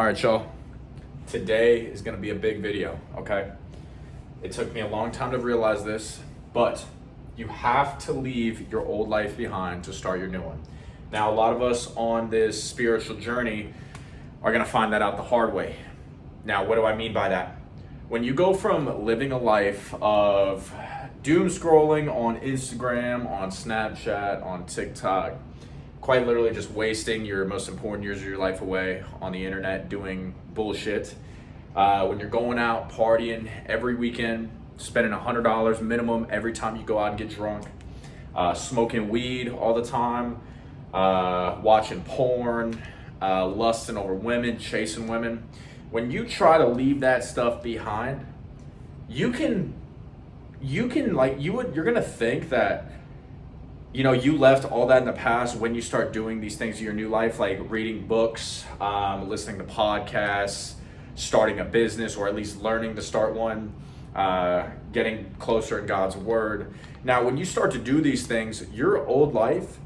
All right, y'all. Today is going to be a big video, okay? It took me a long time to realize this, but you have to leave your old life behind to start your new one. Now, a lot of us on this spiritual journey are going to find that out the hard way. Now, what do I mean by that? When you go from living a life of doom scrolling on Instagram, on Snapchat, on TikTok, quite literally just wasting your most important years of your life away on the internet doing bullshit. When you're going out partying every weekend, spending $100 minimum every time you go out and get drunk, smoking weed all the time, watching porn, lusting over women, chasing women. When you try to leave that stuff behind, you're gonna think that you left all that in the past when you start doing these things in your new life, like reading books, listening to podcasts, starting a business, or at least learning to start one, getting closer in God's word. Now, when you start to do these things, your old life,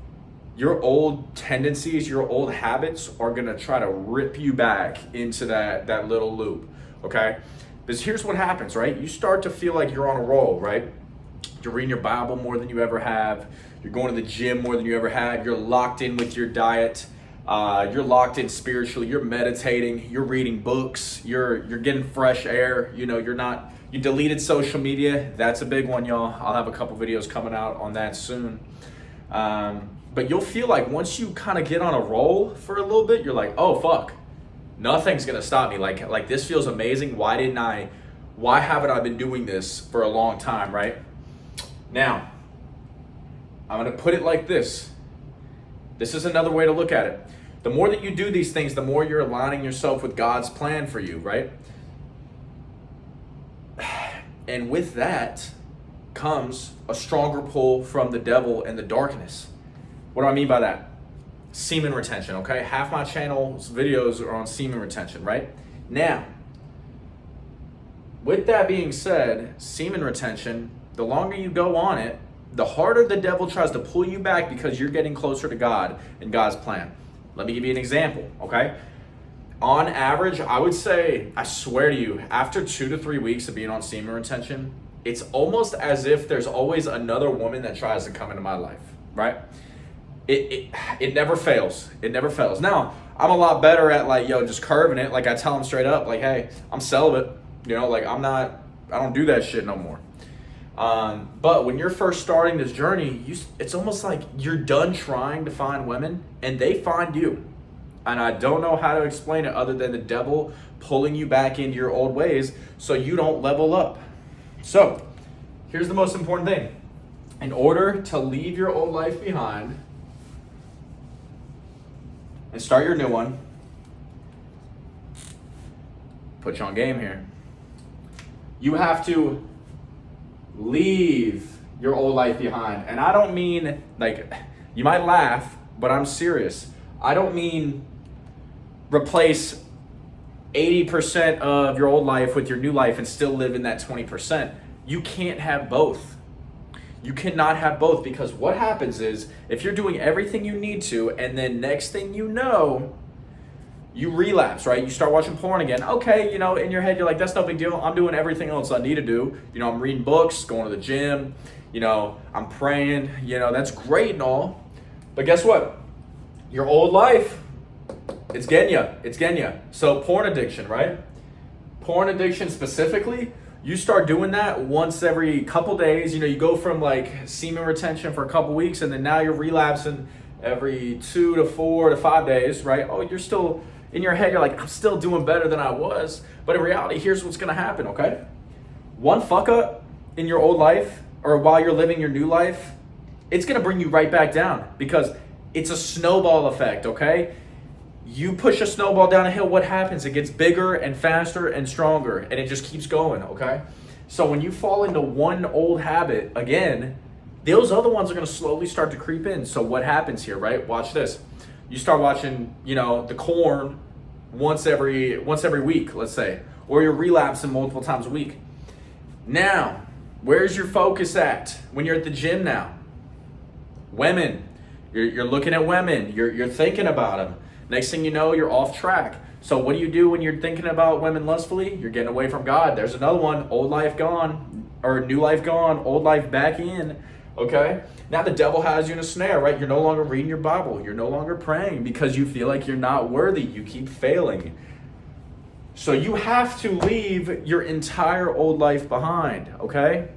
your old tendencies, your old habits are gonna try to rip you back into that little loop, okay? Because here's what happens, right? You start to feel like you're on a roll, right? You're reading your Bible more than you ever have. You're going to the gym more than you ever have. You're locked in with your diet. You're locked in spiritually. You're meditating. You're reading books. You're getting fresh air. You deleted social media. That's a big one, y'all. I'll have a couple videos coming out on that soon. But you'll feel like once you kind of get on a roll for a little bit, you're like, oh, fuck. Nothing's going to stop me. Like this feels amazing. Why haven't I been doing this for a long time, right? Now, I'm going to put it like this. This is another way to look at it. The more that you do these things, the more you're aligning yourself with God's plan for you, right? And with that comes a stronger pull from the devil and the darkness. What do I mean by that? Semen retention, okay? Half my channel's videos are on semen retention, right? Now, with that being said, semen retention, the longer you go on it, the harder the devil tries to pull you back because you're getting closer to God and God's plan. Let me give you an example, okay? On average, I would say, I swear to you, after 2 to 3 weeks of being on semen retention, it's almost as if there's always another woman that tries to come into my life, right? It never fails. It never fails. Now, I'm a lot better at just curving it. Like I tell them straight up, like, hey, I'm celibate. I don't do that shit no more. But when you're first starting this journey, it's almost like you're done trying to find women and they find you. And I don't know how to explain it other than the devil pulling you back into your old ways so you don't level up. So here's the most important thing. In order to leave your old life behind and start your new one, put you on game here. You have to leave your old life behind. And I don't mean, you might laugh, but I'm serious. I don't mean replace 80% of your old life with your new life and still live in that 20%. You can't have both. You cannot have both, because what happens is if you're doing everything you need to and then next thing you know, you relapse, right? You start watching porn again. Okay, in your head, you're like, that's no big deal. I'm doing everything else I need to do. I'm reading books, going to the gym, I'm praying, that's great and all. But guess what? Your old life, it's getting you. So porn addiction, right? Porn addiction specifically, you start doing that once every couple days. You go from semen retention for a couple weeks and then now you're relapsing every 2 to 4 to 5 days, right? Oh, you're still... in your head, you're like, I'm still doing better than I was. But in reality, here's what's going to happen, okay? One fuck up in your old life or while you're living your new life, it's going to bring you right back down because it's a snowball effect, okay? You push a snowball down a hill, what happens? It gets bigger and faster and stronger, and it just keeps going, okay? So when you fall into one old habit again, those other ones are going to slowly start to creep in. So what happens here, right? Watch this. You start watching, the corn once every week, let's say, or you're relapsing multiple times a week. Now, where's your focus at when you're at the gym now? Women. You're looking at women. You're thinking about them. Next thing you know, you're off track. So what do you do when you're thinking about women lustfully? You're getting away from God. There's another one, old life gone, or new life gone, old life back in, okay? Now the devil has you in a snare, right? You're no longer reading your Bible. You're no longer praying because you feel like you're not worthy. You keep failing. So you have to leave your entire old life behind, okay?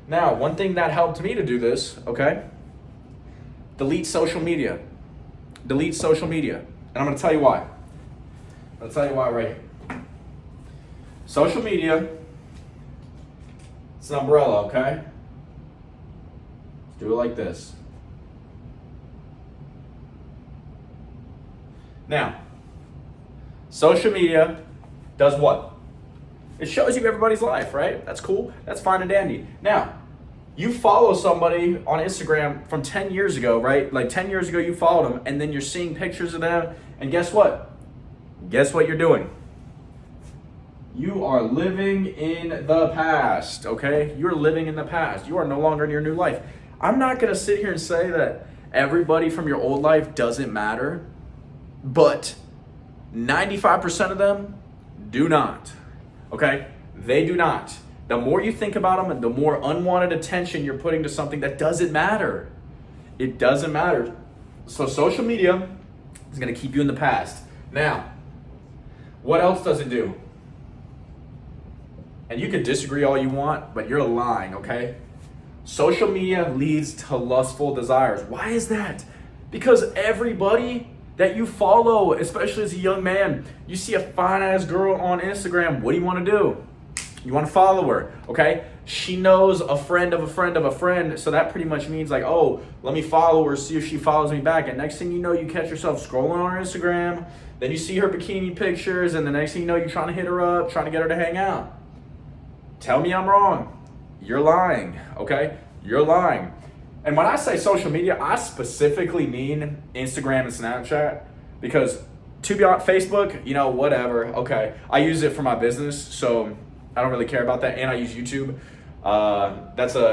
Now, one thing that helped me to do this, okay? Delete social media. Delete social media. And I'm going to tell you why. I'll tell you why right here. Social media, it's an umbrella, okay? Let's do it like this. Now, social media does what? It shows you everybody's life, right? That's cool. That's fine and dandy. Now, you follow somebody on Instagram from 10 years ago, right? Like 10 years ago you followed them, and then you're seeing pictures of them, and guess what? Guess what you're doing? You are living in the past, okay? You're living in the past. You are no longer in your new life. I'm not going to sit here and say that everybody from your old life doesn't matter, but 95% of them do not, okay? They do not. The more you think about them, the more unwanted attention you're putting to something that doesn't matter. It doesn't matter. So social media is going to keep you in the past. Now, what else does it do? And you can disagree all you want, but you're lying, okay? Social media leads to lustful desires. Why is that? Because everybody that you follow, especially as a young man, you see a fine-ass girl on Instagram, what do you want to do? You want to follow her, okay? She knows a friend of a friend of a friend, so that pretty much means like, oh, let me follow her, see if she follows me back. And next thing you know, you catch yourself scrolling on her Instagram, then you see her bikini pictures, and the next thing you know, you're trying to hit her up, trying to get her to hang out. Tell me I'm wrong. You're lying, okay? You're lying. And when I say social media, I specifically mean Instagram and Snapchat, because to be honest, Facebook, you know, whatever, okay. I use it for my business, so I don't really care about that, and I use YouTube.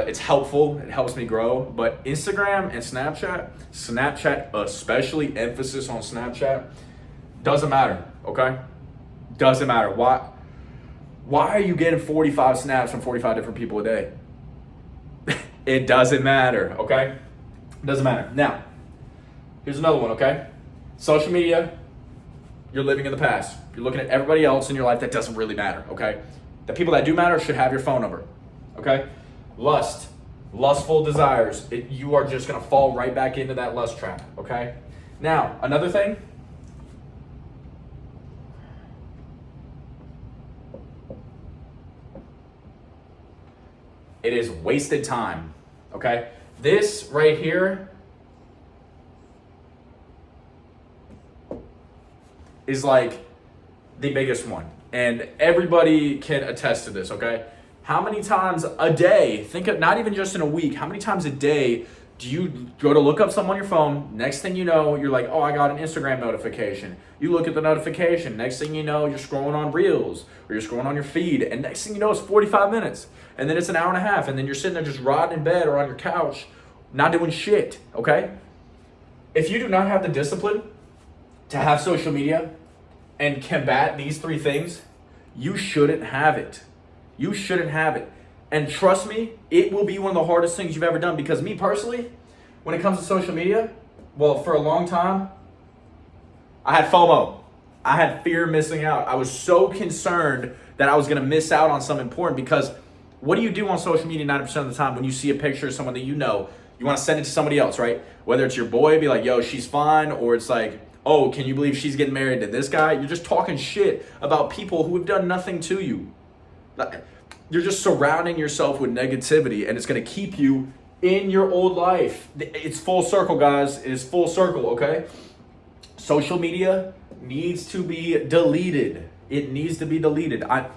It's helpful. It helps me grow. But Instagram and Snapchat especially, emphasis on Snapchat, doesn't matter, okay? Doesn't matter. Why are you getting 45 snaps from 45 different people a day? It doesn't matter, okay? It doesn't matter. Now, here's another one, okay? Social media, you're living in the past. You're looking at everybody else in your life that doesn't really matter, okay? The people that do matter should have your phone number, okay? Lustful desires. You are just gonna fall right back into that lust trap, okay? Now, another thing. It is wasted time, okay? This right here is like the biggest one. And everybody can attest to this, okay? How many times a day, think of not even just in a week, how many times a day do you go to look up something on your phone, next thing you know, you're like, oh, I got an Instagram notification. You look at the notification, next thing you know, you're scrolling on Reels, or you're scrolling on your feed, and next thing you know, it's 45 minutes, and then it's an hour and a half, and then you're sitting there just rotting in bed or on your couch, not doing shit, okay? If you do not have the discipline to have social media and combat these three things, you shouldn't have it. You shouldn't have it. And trust me, it will be one of the hardest things you've ever done, because me personally, when it comes to social media, well, for a long time, I had FOMO. I had fear of missing out. I was so concerned that I was going to miss out on something important, because what do you do on social media 90% of the time when you see a picture of someone that you know? You want to send it to somebody else, right? Whether it's your boy, be like, yo, she's fine, or it's like, oh, can you believe she's getting married to this guy? You're just talking shit about people who have done nothing to you. You're just surrounding yourself with negativity, and it's going to keep you in your old life. It's full circle, guys. It is full circle, okay? Social media needs to be deleted. It needs to be deleted. I'm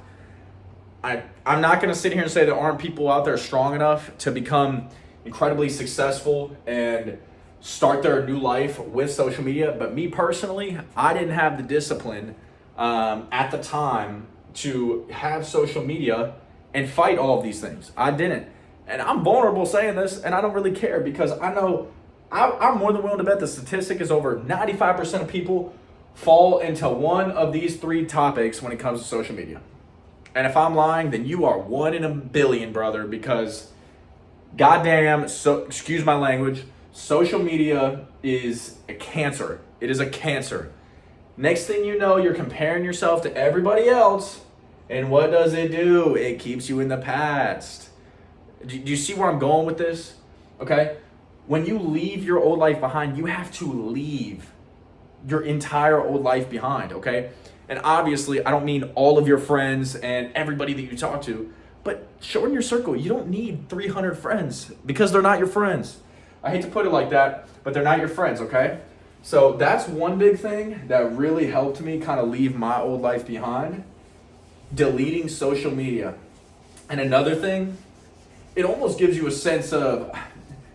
not going to sit here and say there aren't people out there strong enough to become incredibly successful and start their new life with social media. But me personally, I didn't have the discipline at the time to have social media and fight all of these things. I didn't. And I'm vulnerable saying this, and I don't really care, because I know I'm more than willing to bet the statistic is over 95% of people fall into one of these three topics when it comes to social media. And if I'm lying, then you are 1 in a billion, brother, because goddamn, so excuse my language, social media is a cancer. It is a cancer. Next thing you know, you're comparing yourself to everybody else, and what does it do? It keeps you in the past. Do you see where I'm going with this? Okay? When you leave your old life behind, you have to leave your entire old life behind, okay? And obviously, I don't mean all of your friends and everybody that you talk to, but shorten your circle. You don't need 300 friends because they're not your friends. I hate to put it like that, but they're not your friends, okay? So that's one big thing that really helped me kind of leave my old life behind. Deleting social media. And another thing, it almost gives you a sense of,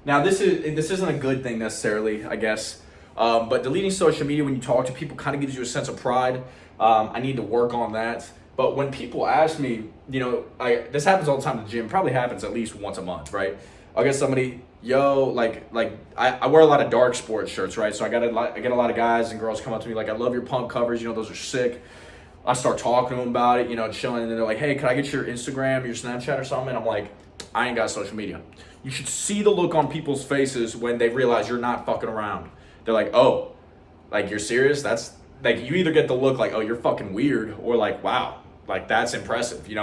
now this isn't a good thing necessarily, I guess, but deleting social media when you talk to people kind of gives you a sense of pride. I need to work on that. But when people ask me, this happens all the time in the gym, probably happens at least once a month, right? I'll get somebody, I wear a lot of dark sports shirts, right? So I get a lot of guys and girls come up to me like, I love your pump covers, those are sick. I start talking to them about it, chilling, and they're like, hey, can I get your Instagram, your Snapchat or something? And I'm like, I ain't got social media. You should see the look on people's faces when they realize you're not fucking around. They're like, oh, like, you're serious? That's, like, you either get the look like, oh, you're fucking weird, or like, wow, like, that's impressive, the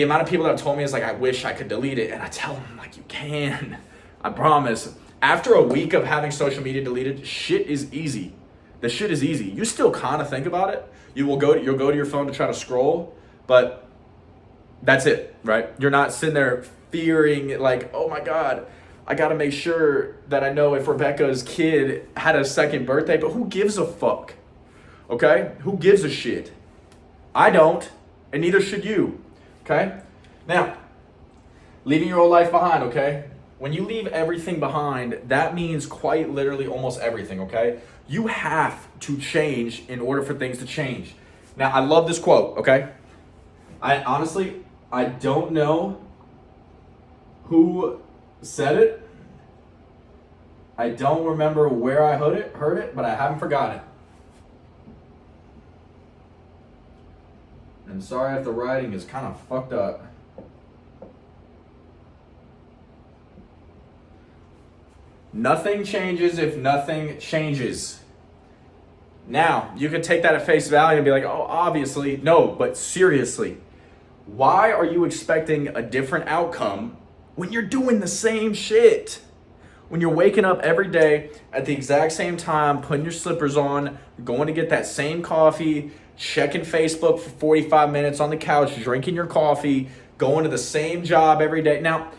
amount of people that have told me is like, I wish I could delete it, and I tell them, like, you can. I promise. After a week of having social media deleted, shit is easy. The shit is easy. You still kind of think about it. You'll go to your phone to try to scroll, but that's it, right? You're not sitting there fearing like, oh my God, I got to make sure that I know if Rebecca's kid had a second birthday, but who gives a fuck? Okay? Who gives a shit? I don't, and neither should you. Okay? Now, leaving your old life behind, okay? When you leave everything behind, that means quite literally almost everything, okay? You have to change in order for things to change. Now, I love this quote, okay? I don't know who said it. I don't remember where I heard it, but I haven't forgotten it. And sorry if the writing is kind of fucked up. Nothing changes if nothing changes. Now, you could take that at face value and be like, oh, obviously. No, but seriously, why are you expecting a different outcome when you're doing the same shit? When you're waking up every day at the exact same time, putting your slippers on, going to get that same coffee, checking Facebook for 45 minutes on the couch, drinking your coffee, going to the same job every day. Now,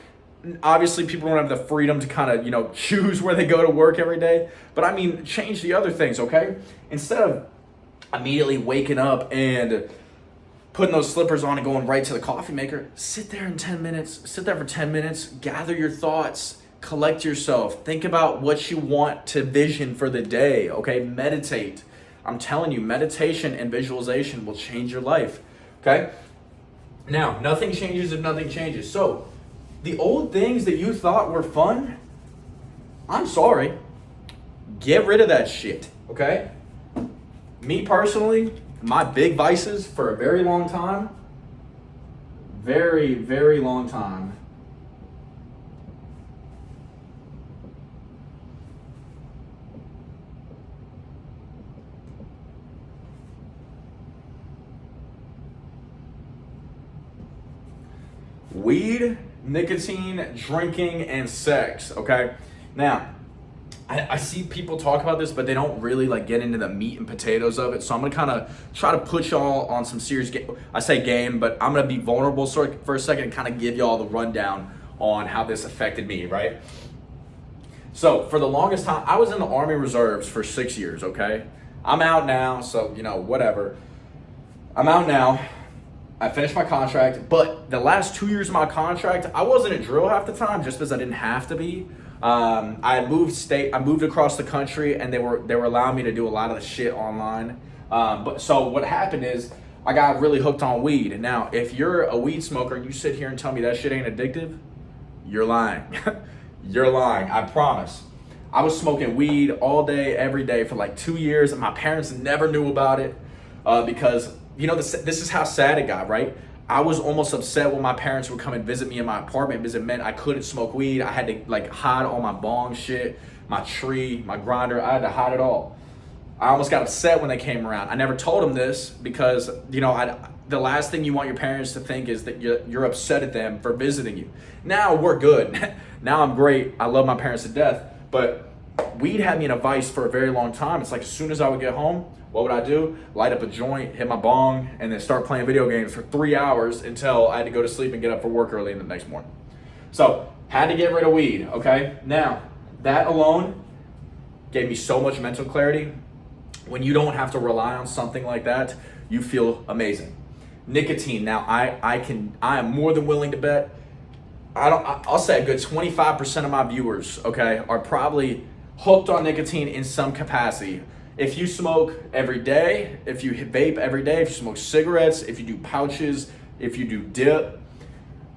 obviously people don't have the freedom to kind of, choose where they go to work every day. But I mean, change the other things, okay? Instead of immediately waking up and putting those slippers on and going right to the coffee maker, sit there for 10 minutes, gather your thoughts, collect yourself, think about what you want to vision for the day, okay? Meditate. I'm telling you, meditation and visualization will change your life, okay? Now, nothing changes if nothing changes. So, the old things that you thought were fun, I'm sorry, get rid of that shit, okay? Me personally, my big vices for a very long time, very, very long time, weed, nicotine, drinking, and sex, okay? Now, I see people talk about this, but they don't really get into the meat and potatoes of it. So I'm gonna kind of try to put y'all on some serious game. I say game, but I'm gonna be vulnerable for a second and kind of give y'all the rundown on how this affected me, right? So for the longest time, I was in the Army Reserves for 6 years, okay? I'm out now, so whatever. I'm out now. I finished my contract, but the last 2 years of my contract, I wasn't at drill half the time just because I didn't have to be. I moved across the country, and they were allowing me to do a lot of the shit online. But so what happened is I got really hooked on weed. And now, if you're a weed smoker and you sit here and tell me that shit ain't addictive, you're lying. You're lying. I promise. I was smoking weed all day, every day for like 2 years, and my parents never knew about it because, this is how sad it got, right? I was almost upset when my parents would come and visit me in my apartment because it meant I couldn't smoke weed. I had to like hide all my bong shit, my tree, my grinder. I had to hide it all. I almost got upset when they came around. I never told them this because, the last thing you want your parents to think is that you're upset at them for visiting you. Now we're good. Now I'm great. I love my parents to death. But weed had me in a vice for a very long time. It's like as soon as I would get home, what would I do? Light up a joint, hit my bong, and then start playing video games for 3 hours until I had to go to sleep and get up for work early in the next morning. So, had to get rid of weed, okay? Now, that alone gave me so much mental clarity. When you don't have to rely on something like that, you feel amazing. Nicotine, now I am more than willing to bet, I'll say a good 25% of my viewers, okay, are probably hooked on nicotine in some capacity. If you smoke every day, if you vape every day, if you smoke cigarettes, if you do pouches, if you do dip,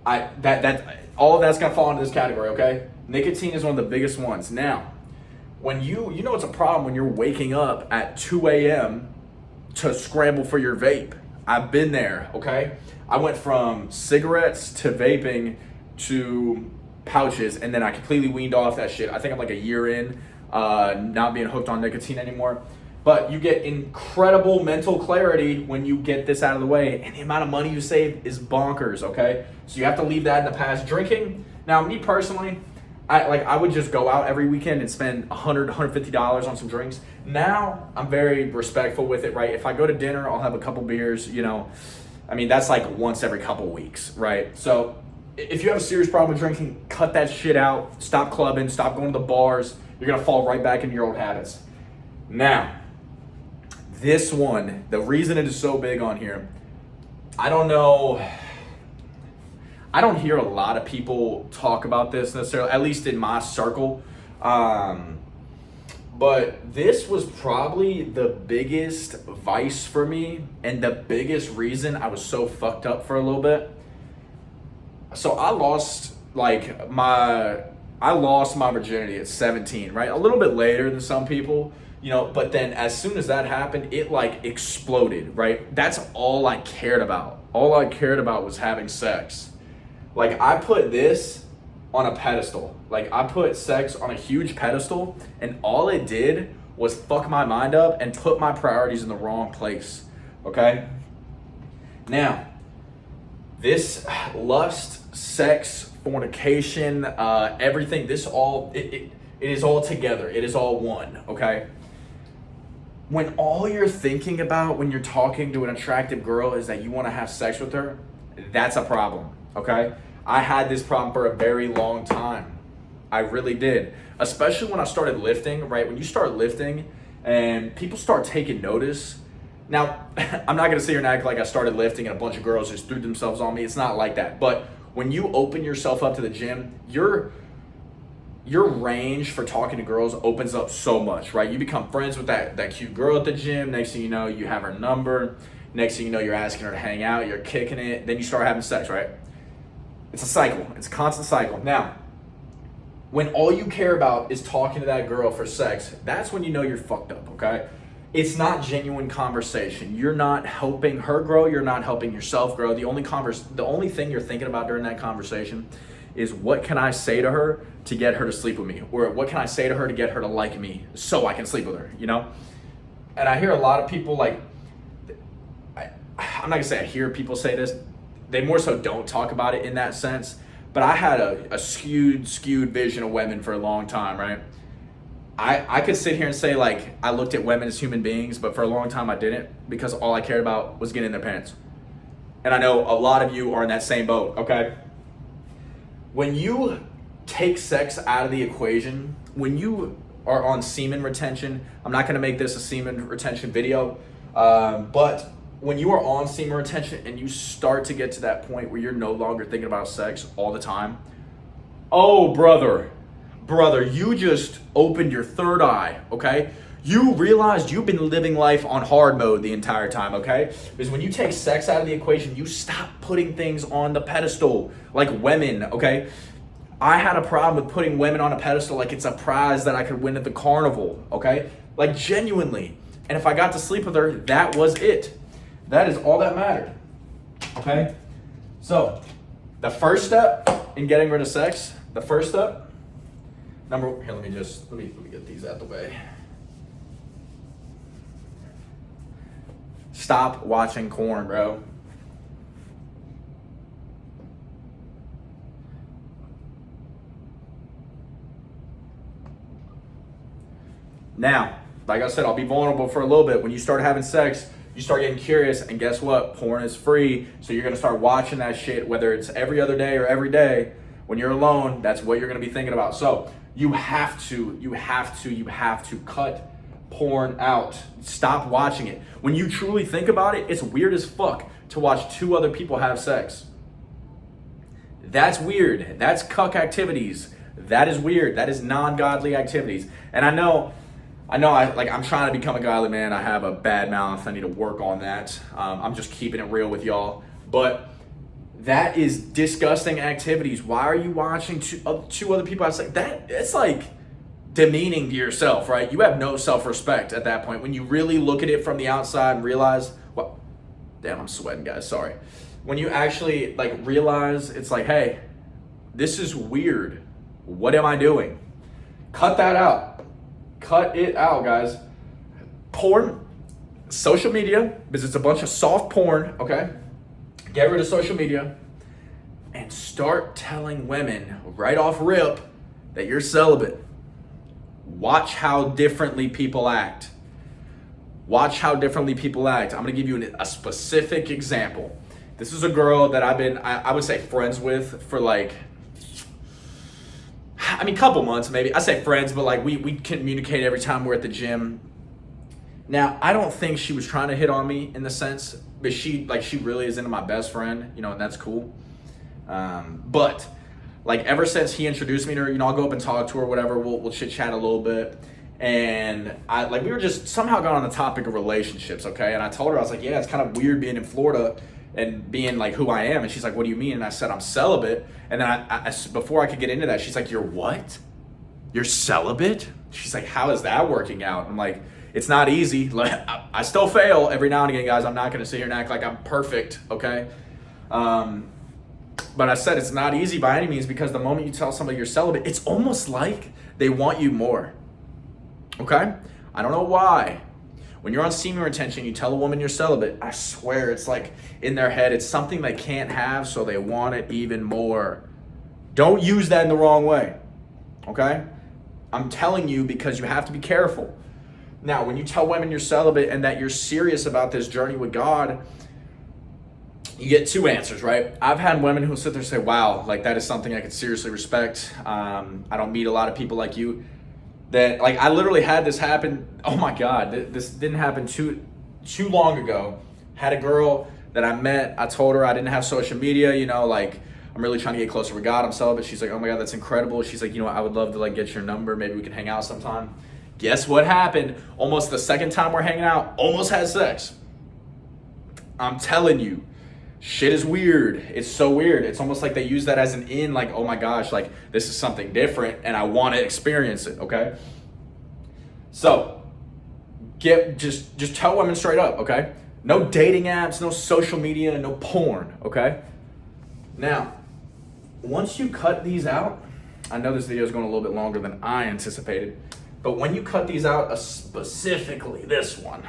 all of that's gonna fall into this category, okay? Nicotine is one of the biggest ones. Now, when it's a problem when you're waking up at 2 a.m. to scramble for your vape. I've been there, okay? I went from cigarettes to vaping to pouches, and then I completely weaned off that shit. I think I'm like a year in, not being hooked on nicotine anymore. But you get incredible mental clarity when you get this out of the way, and the amount of money you save is bonkers, okay? So you have to leave that in the past. Drinking, now me personally, I would just go out every weekend and spend $100, $150 on some drinks. Now I'm very respectful with it, right? If I go to dinner, I'll have a couple beers, that's like once every couple weeks, right? So if you have a serious problem with drinking, cut that shit out. Stop clubbing, stop going to the bars. You're gonna fall right back into your old habits. Now, this one, the reason it is so big on here, I don't hear a lot of people talk about this necessarily, at least in my circle. But this was probably the biggest vice for me and the biggest reason I was so fucked up for a little bit. So I lost my virginity at 17, right? A little bit later than some people, but then as soon as that happened, it exploded, right? That's all I cared about. All I cared about was having sex. I put this on a pedestal. I put sex on a huge pedestal, and all it did was fuck my mind up and put my priorities in the wrong place, okay? Now, this lust, sex, fornication, everything, it is all together. It is all one, okay? When all you're thinking about when you're talking to an attractive girl is that you want to have sex with her, that's a problem, okay? I had this problem for a very long time. I really did. Especially when I started lifting, right? When you start lifting and people start taking notice. Now, I'm not going to sit here and act like I started lifting and a bunch of girls just threw themselves on me. It's not like that. But when you open yourself up to the gym, your range for talking to girls opens up so much, right? You become friends with that cute girl at the gym. Next thing you know, you have her number. Next thing you know, you're asking her to hang out. You're kicking it. Then you start having sex, right? It's a cycle. It's a constant cycle. Now, when all you care about is talking to that girl for sex, that's when you know you're fucked up, okay? It's not genuine conversation. You're not helping her grow. You're not helping yourself grow. The only thing you're thinking about during that conversation is what can I say to her to get her to sleep with me? Or what can I say to her to get her to like me so I can sleep with her, And I hear a lot of people I'm not gonna say I hear people say this. They more so don't talk about it in that sense. But I had a skewed vision of women for a long time, right? I could sit here and say I looked at women as human beings, but for a long time I didn't because all I cared about was getting in their pants. And I know a lot of you are in that same boat, okay? When you take sex out of the equation, when you are on semen retention, I'm not gonna make this a semen retention video, but when you are on semen retention and you start to get to that point where you're no longer thinking about sex all the time, oh, brother, you just opened your third eye, okay? You realized you've been living life on hard mode the entire time, okay? Because when you take sex out of the equation, you stop putting things on the pedestal, like women, okay? I had a problem with putting women on a pedestal like it's a prize that I could win at the carnival, okay? Like genuinely. And if I got to sleep with her, that was it. That is all that mattered, okay? So, the first step in getting rid of sex, let me get these out the way. Stop watching porn, bro. Now, like I said, I'll be vulnerable for a little bit. When you start having sex, you start getting curious, and guess what? Porn is free, so you're gonna start watching that shit, whether it's every other day or every day. When you're alone, that's what you're gonna be thinking about. So you have to cut porn out. Stop watching it. When you truly think about it, it's weird as fuck to watch two other people have sex. That's weird. That's cuck activities. That is weird. That is non-godly activities. And I know I'm trying to become a godly man. I have a bad mouth. I need to work on that. I'm just keeping it real with y'all. But that is disgusting activities. Why are you watching two other people have sex? It's like demeaning to yourself, right? You have no self-respect at that point. When you really look at it from the outside and realize, well, damn, I'm sweating, guys. Sorry. When you actually like realize, it's like, hey, this is weird. What am I doing? Cut that out. Cut it out, guys. Porn, social media, because it's a bunch of soft porn, okay? Get rid of social media and start telling women right off rip that you're celibate. Watch how differently people act. Watch how differently people act. I'm gonna give you a specific example. This is a girl that I've been, I would say friends with for like, couple months maybe. I say friends, but like we communicate every time we're at the gym. Now, I don't think she was trying to hit on me in the sense, but she really is into my best friend, and that's cool. But like ever since he introduced me to her, I'll go up and talk to her, whatever. We'll chit chat a little bit. And we were just somehow got on the topic of relationships, okay? And I told her, I was like, yeah, it's kind of weird being in Florida and being like who I am. And she's like, what do you mean? And I said, I'm celibate. And then I before I could get into that, she's like, you're what? You're celibate? She's like, how is that working out? I'm like, it's not easy. Like, I still fail every now and again, guys. I'm not going to sit here and act like I'm perfect, okay? But I said it's not easy by any means, because the moment you tell somebody you're celibate, it's almost like they want you more, okay? I don't know why. When you're on semen retention, you tell a woman you're celibate, I swear it's like in their head, it's something they can't have, so they want it even more. Don't use that in the wrong way, okay? I'm telling you because you have to be careful. Now, when you tell women you're celibate and that you're serious about this journey with God, you get two answers, right? I've had women who sit there and say, wow, like that is something I could seriously respect. I don't meet a lot of people like you. That, like, I literally had this happen. Oh my God, this didn't happen too long ago. Had a girl that I met. I told her I didn't have social media, like I'm really trying to get closer with God. I'm celibate. She's like, oh my God, that's incredible. She's like, I would love to like get your number. Maybe we can hang out sometime. Guess what happened? Almost the second time we're hanging out, almost had sex. I'm telling you, shit is weird. It's so weird. It's almost like they use that as an in, like, oh my gosh, like this is something different and I want to experience it, okay? So, just tell women straight up, okay? No dating apps, no social media, no porn, okay? Now, once you cut these out, I know this video is going a little bit longer than I anticipated, but when you cut these out, specifically this one,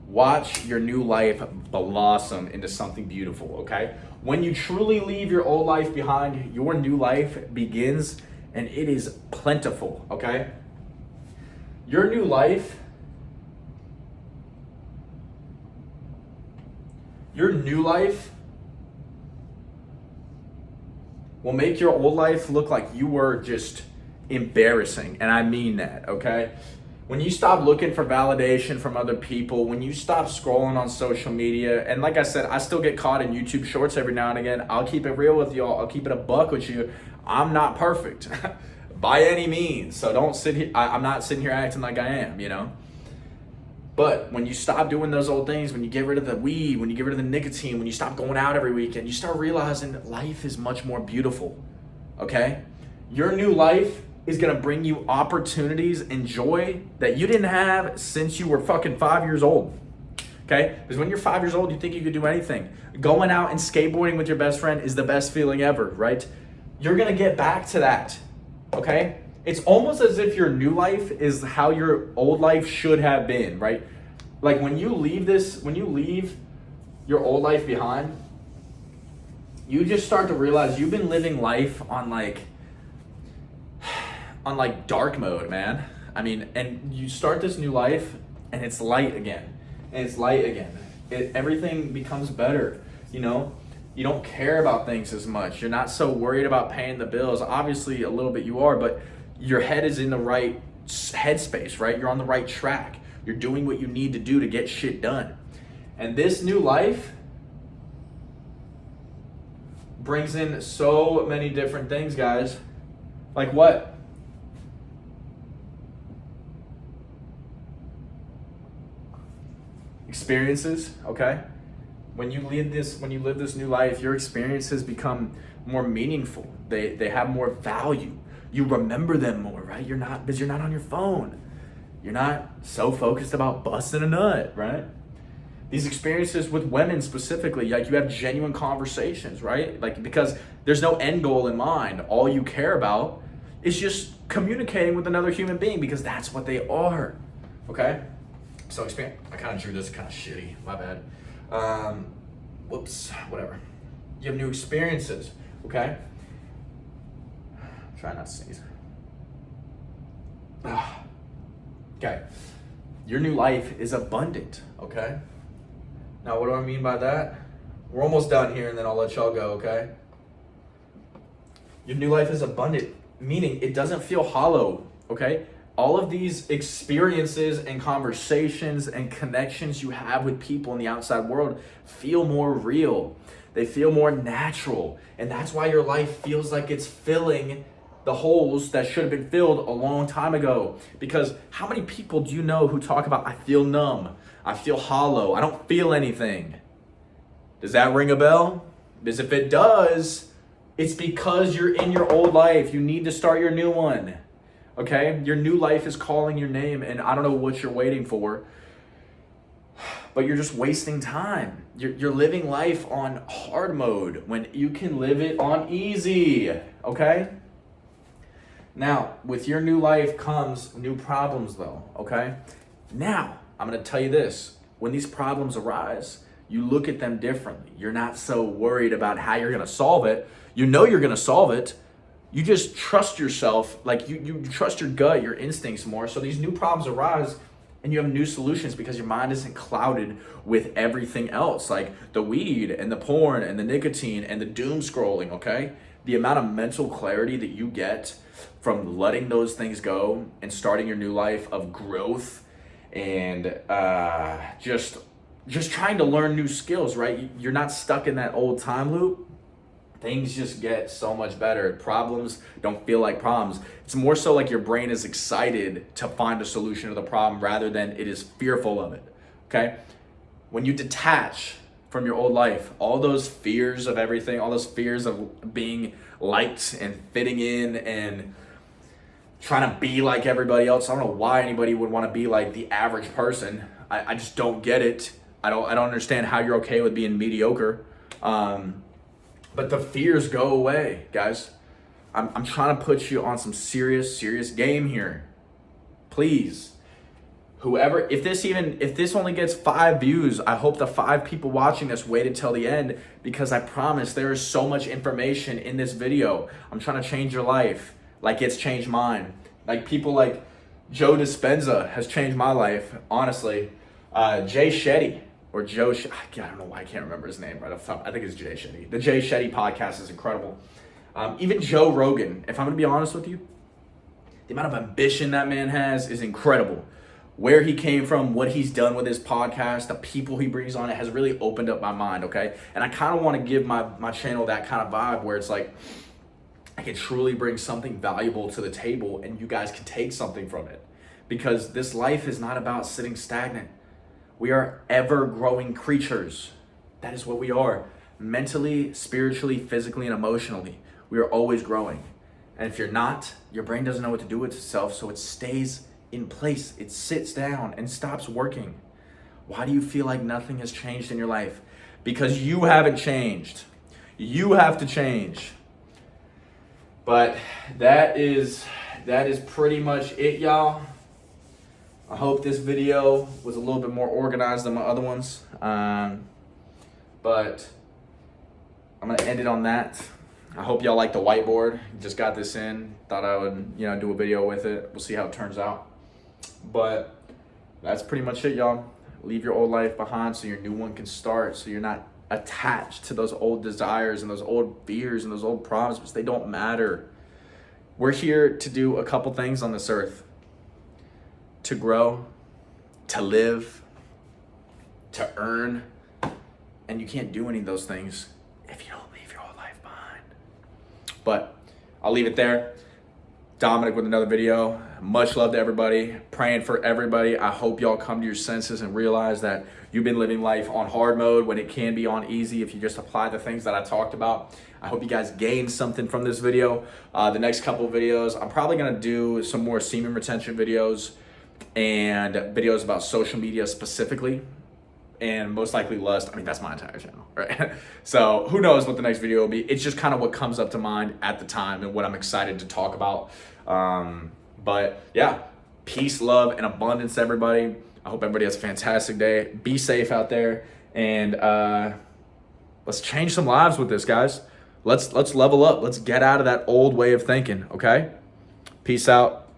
watch your new life blossom into something beautiful, okay? When you truly leave your old life behind, your new life begins, and it is plentiful, okay? Your new life will make your old life look like you were just embarrassing, and I mean that, okay? When you stop looking for validation from other people, when you stop scrolling on social media, and like I said, I still get caught in YouTube shorts every now and again. I'll keep it real with y'all. I'll keep it a buck with you. I'm not perfect by any means. So don't sit here. I'm not sitting here acting like I am, But when you stop doing those old things, when you get rid of the weed, when you get rid of the nicotine, when you stop going out every weekend, you start realizing that life is much more beautiful. okay? Your new life is gonna bring you opportunities and joy that you didn't have since you were fucking 5 years old, okay? Because when you're 5 years old, you think you could do anything. Going out and skateboarding with your best friend is the best feeling ever, right? You're gonna get back to that, okay? It's almost as if your new life is how your old life should have been, right? Like when you leave your old life behind, you just start to realize you've been living life on dark mode, man. I mean, and you start this new life and it's light again. And it's light again. Everything becomes better, you know? You don't care about things as much. You're not so worried about paying the bills. Obviously, a little bit you are, but your head is in the right headspace, right? You're on the right track. You're doing what you need to do to get shit done. And this new life brings in so many different things, guys. Like what? Experiences, okay? When you live this new life, your experiences become more meaningful. They have more value. You remember them more, right? Because you're not on your phone. You're not so focused about busting a nut, right? These experiences with women specifically, like you have genuine conversations, right? Like because there's no end goal in mind. All you care about is just communicating with another human being because that's what they are, okay? So I kind of drew this kind of shitty, my bad. Whoops, whatever. You have new experiences, okay? Try not to sneeze. Okay. Your new life is abundant, okay? Now, what do I mean by that? We're almost done here, and then I'll let y'all go, okay? Your new life is abundant, meaning it doesn't feel hollow, okay? All of these experiences and conversations and connections you have with people in the outside world feel more real. They feel more natural. And that's why your life feels like it's filling the holes that should have been filled a long time ago. Because how many people do you know who talk about, I feel numb, I feel hollow, I don't feel anything? Does that ring a bell? Because if it does, it's because you're in your old life. You need to start your new one. Okay? Your new life is calling your name, and I don't know what you're waiting for, but you're just wasting time. You're living life on hard mode when you can live it on easy. Okay? Now, with your new life comes new problems though, okay? Now, I'm gonna tell you this. When these problems arise, you look at them differently. You're not so worried about how you're gonna solve it. You know you're gonna solve it. You just trust yourself, like you trust your gut, your instincts more. So these new problems arise and you have new solutions because your mind isn't clouded with everything else, like the weed and the porn and the nicotine and the doom scrolling, okay? The amount of mental clarity that you get from letting those things go and starting your new life of growth and just trying to learn new skills, right? You're not stuck in that old time loop. Things just get so much better. Problems don't feel like problems. It's more so like your brain is excited to find a solution to the problem rather than it is fearful of it, okay? When you detach from your old life, all those fears of everything, all those fears of being liked and fitting in and trying to be like everybody else. I don't know why anybody would want to be like the average person. I just don't get it. I don't understand how you're okay with being mediocre. But the fears go away, guys. I'm trying to put you on some serious game here. Please. Whoever, if this only gets 5 views, I hope the 5 people watching this waited till the end, because I promise there is so much information in this video. I'm trying to change your life like it's changed mine. Like people like Joe Dispenza has changed my life, honestly. Jay Shetty, or Joe, I don't know why I can't remember his name right off the top. I think it's Jay Shetty. The Jay Shetty podcast is incredible. Even Joe Rogan, if I'm gonna be honest with you, the amount of ambition that man has is incredible. Where he came from, what he's done with his podcast, the people he brings on it has really opened up my mind, okay? And I kind of want to give my channel that kind of vibe where it's like, I can truly bring something valuable to the table and you guys can take something from it. Because this life is not about sitting stagnant. We are ever-growing creatures. That is what we are. Mentally, spiritually, physically, and emotionally. We are always growing. And if you're not, your brain doesn't know what to do with itself, so it stays in place. It sits down and stops working. Why do you feel like nothing has changed in your life? Because you haven't changed. You have to change. But that is pretty much it, y'all. I hope this video was a little bit more organized than my other ones. But I'm gonna end it on that. I hope y'all like the whiteboard. Just got this in. Thought I would, do a video with it. We'll see how it turns out. But that's pretty much it, y'all. Leave your old life behind so your new one can start, so you're not attached to those old desires and those old fears and those old problems, because they don't matter. We're here to do a couple things on this earth: to grow, to live, to earn. And you can't do any of those things if you don't leave your whole life behind. But I'll leave it there. Dominic with another video. Much love to everybody. Praying for everybody. I hope y'all come to your senses and realize that you've been living life on hard mode when it can be on easy if you just apply the things that I talked about. I hope you guys gained something from this video. The next couple of videos, I'm probably gonna do some more semen retention videos and videos about social media specifically, and most likely lust. I mean, that's my entire channel, right? So who knows what the next video will be. It's just kind of what comes up to mind at the time and what I'm excited to talk about. But yeah, peace, love, and abundance, everybody. I hope everybody has a fantastic day. Be safe out there, and let's change some lives with this, guys. Let's level up. Let's get out of that old way of thinking, okay? Peace out.